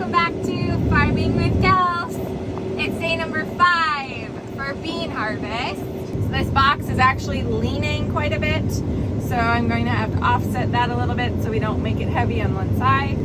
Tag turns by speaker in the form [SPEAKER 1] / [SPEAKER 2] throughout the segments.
[SPEAKER 1] welcome back to Farming with Gals. It's day number 5 for bean harvest. So this box is actually leaning quite a bit, so I'm going to have to offset that a little bit so we don't make it heavy on one side.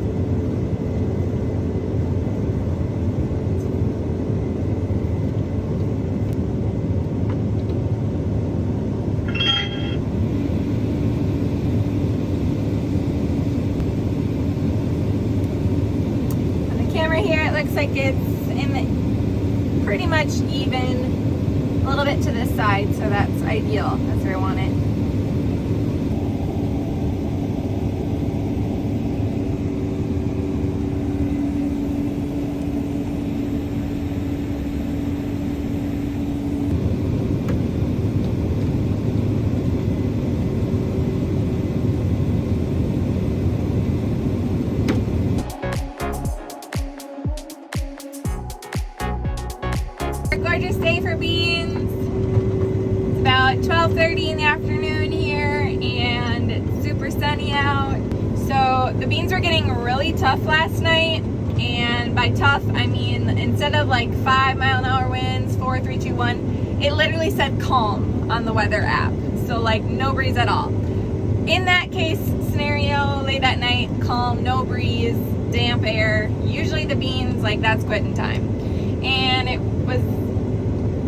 [SPEAKER 1] Here it looks like it's in the pretty much even, a little bit to this side, so that's ideal. That's where I want it. Gorgeous day for beans. It's about 12:30 in the afternoon here and it's super sunny out. So the beans were getting really tough last night, and by tough I mean instead of like 5-mile-an-hour winds, 4, 3, 2, 1, it literally said calm on the weather app. So like no breeze at all. In that case scenario, late at night, calm, no breeze, damp air, usually the beans, like that's quitting time. And it was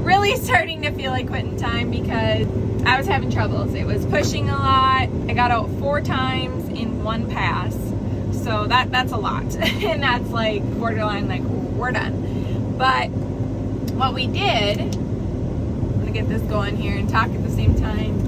[SPEAKER 1] really starting to feel like quitting time because I was having troubles. It was pushing a lot. I got out 4 times in one pass, so that's a lot. And that's like borderline like we're done. But what we did, I'm gonna get this going here and talk at the same time.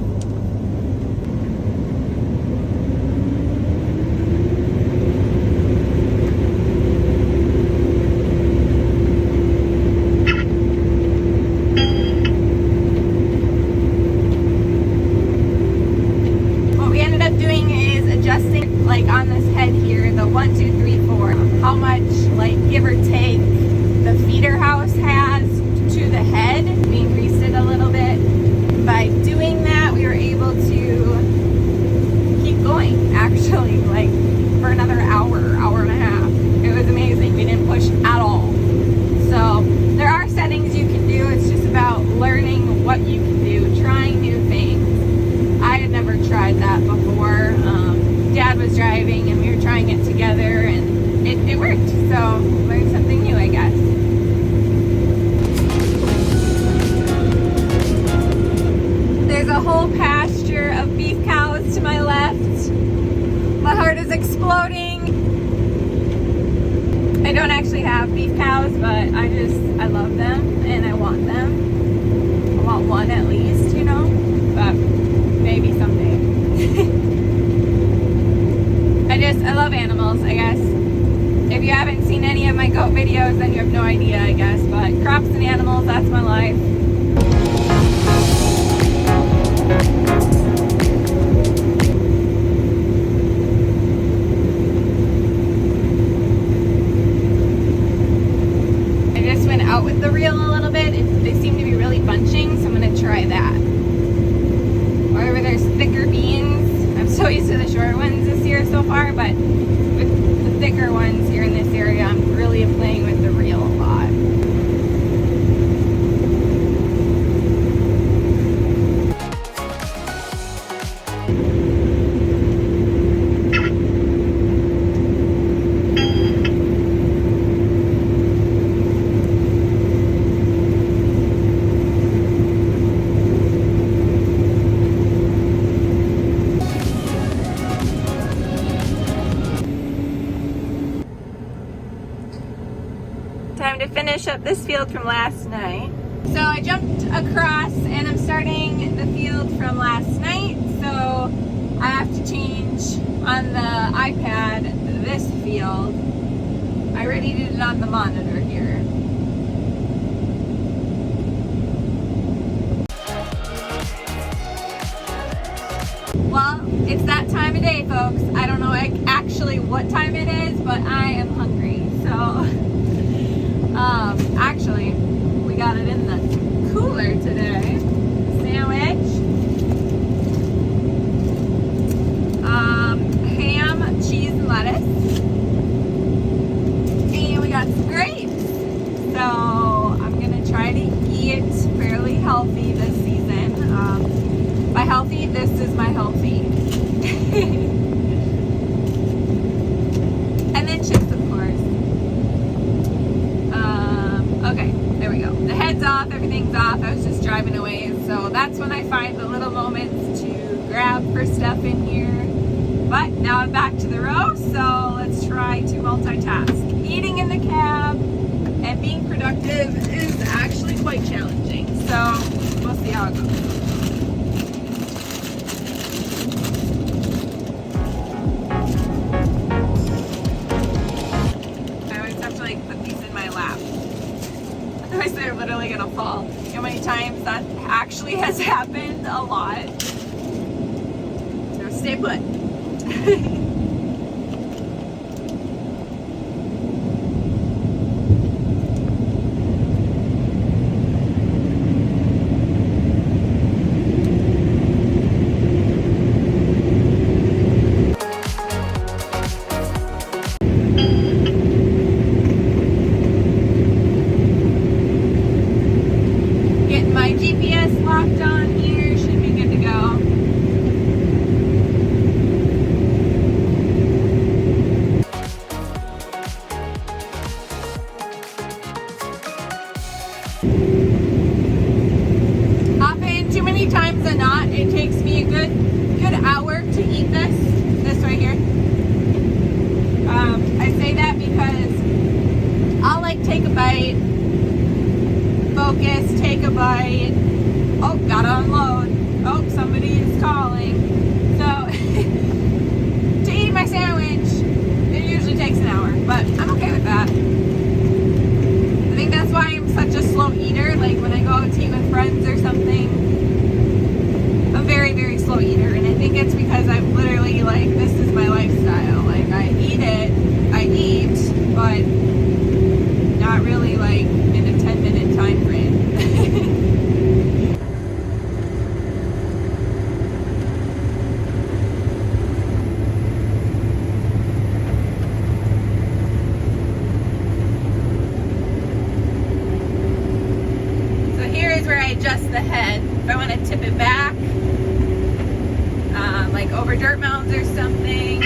[SPEAKER 1] Like on this head here, the 1, 2, 3, 4, how much, like give or take, the feeder house has to the head. We increased it a little bit. By doing that, we were able to keep going, actually, like for another hour and a half. It was amazing. We didn't push at all. So there are settings you can do. It's just about learning what you can do, trying new things. I had never tried that before. Dad was driving and we were trying it together and it worked. So learned something new, I guess. There's a whole pasture of beef cows to my left. My heart is exploding. I don't actually have beef cows, but I love them and I want them. I want one at least, you know, but maybe someday. I love animals, I guess. If you haven't seen any of my goat videos, then you have no idea, I guess. But crops and animals, that's my life. I just went out with the reel a little bit. They seem to be really bunching, so I'm going to try that. Wherever there's thicker beans, I'm so used to the short ones this year so far, but with the thicker ones here in this area, I'm really playing with the reel a lot. Time to finish up this field from last night. So I jumped across and I'm starting the field from last night. So I have to change on the iPad this field. I already did it on the monitor here. Well, it's that time of day, folks. I don't know actually what time it is, but I am hungry. So actually, we got it in the cooler today. Sandwich, ham, cheese, and lettuce. And healthy this season. By healthy, this is my healthy. And then chips, of course. Okay, there we go. The head's off, everything's off. I was just driving away, so that's when I find the little moments to grab for stuff in here. But now I'm back to the row, so let's try to multitask. Eating in the cab and being productive is actually quite challenging, so we'll see how it goes. I always have to put these in my lap. Otherwise they're literally gonna fall. You know how many times that actually has happened? A lot. So stay put. Getting my GPS locked on here, should be good to go. Often, too many times than not, it takes me a good hour to eat this right here. I say that because I'll take a bite, focus, take a bite. Oh, gotta unload. Oh, somebody is calling. So, to eat my sandwich, it usually takes an hour, but I'm okay with that. I think that's why I'm such a slow eater. When I go out to eat with friends or something, I'm a very, very slow eater, and I think it's because I'm literally this is my lifestyle. I eat it, I eat, but not really in a 10-minute time frame. So here is where I adjust the head. If I want to tip it back, over dirt mounds or something.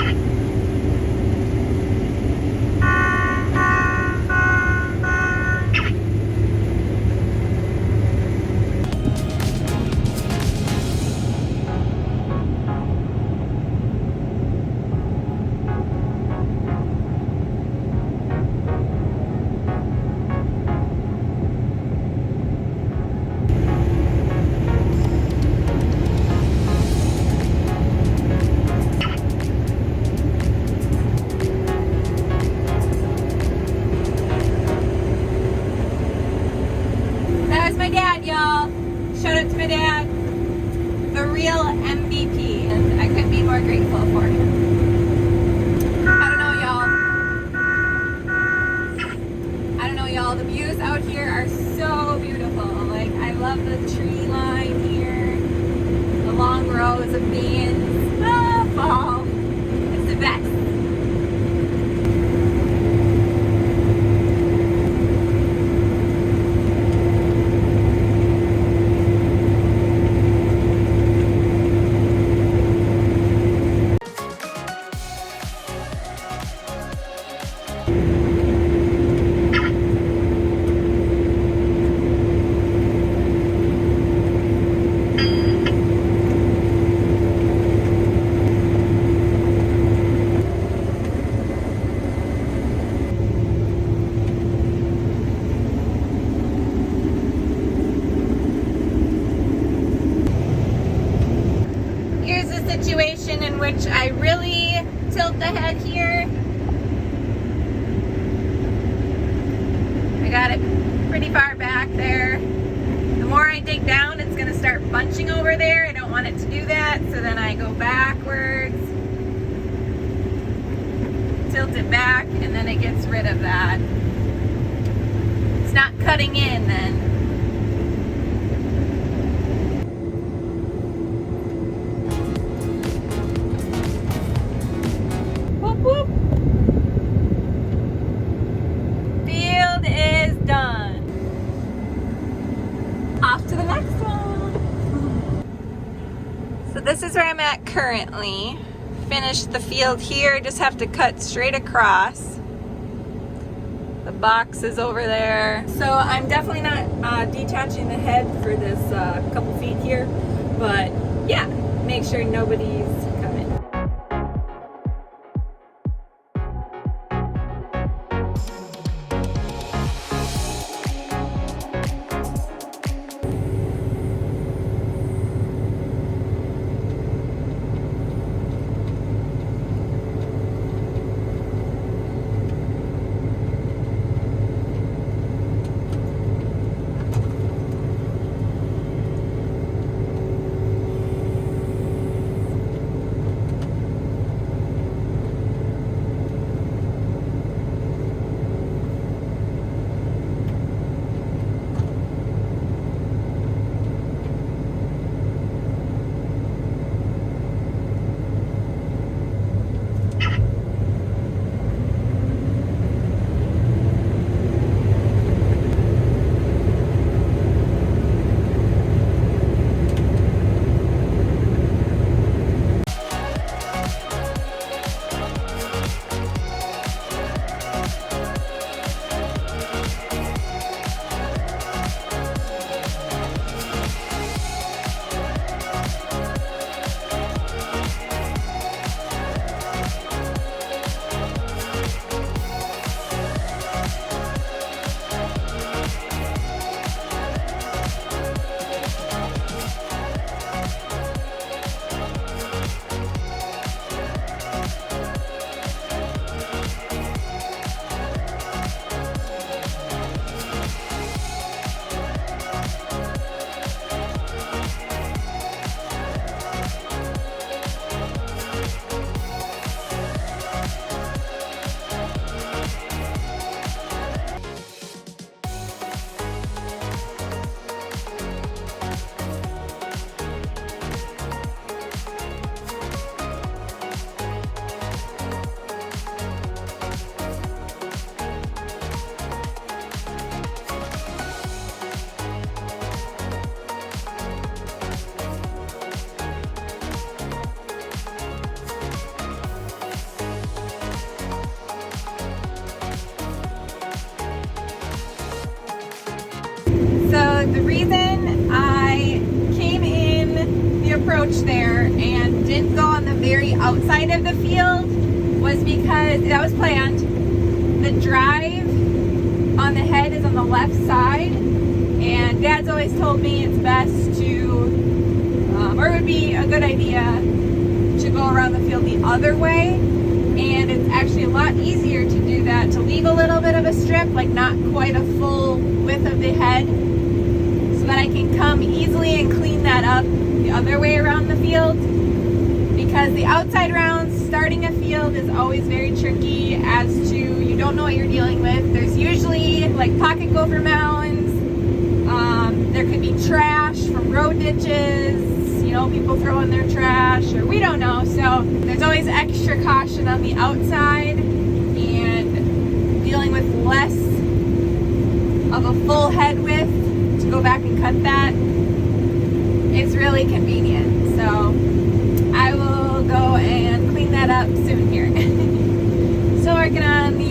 [SPEAKER 1] Shout out to my dad, the real MVP, and I couldn't be more grateful for him. I don't know, y'all. The views out here are so beautiful. I love the tree line here, the long rows of beans. Oh, fall. It's the best. Situation in which I really tilt the head here. I got it pretty far back there. The more I dig down, it's going to start bunching over there. I don't want it to do that, so then I go backwards, tilt it back, and then it gets rid of that. It's not cutting in then. Field is done. Off to the next is where I'm at currently. Finished the field here, just have to cut straight across. The box is over there. So I'm definitely not detaching the head for this couple feet here, but yeah, make sure nobody's coming. So the reason I came in the approach there and didn't go on the very outside of the field was because that was planned. The drive on the head is on the left side, and Dad's always told me it's best to, or it would be a good idea to go around the field the other way. And it's actually a lot easier to do that, to leave a little bit of a strip, like not quite a full width of the head, so that I can come easily and clean that up the other way around the field. Because the outside rounds, starting a field is always very tricky as to, you don't know what you're dealing with. There's usually like pocket gopher mounds, there could be trash from road ditches, you know, people throwing their trash, or we don't know. So there's always extra caution on the outside, and dealing with less of a full head width to go back and cut that is really convenient. So I will go and clean that up soon here. Still working on the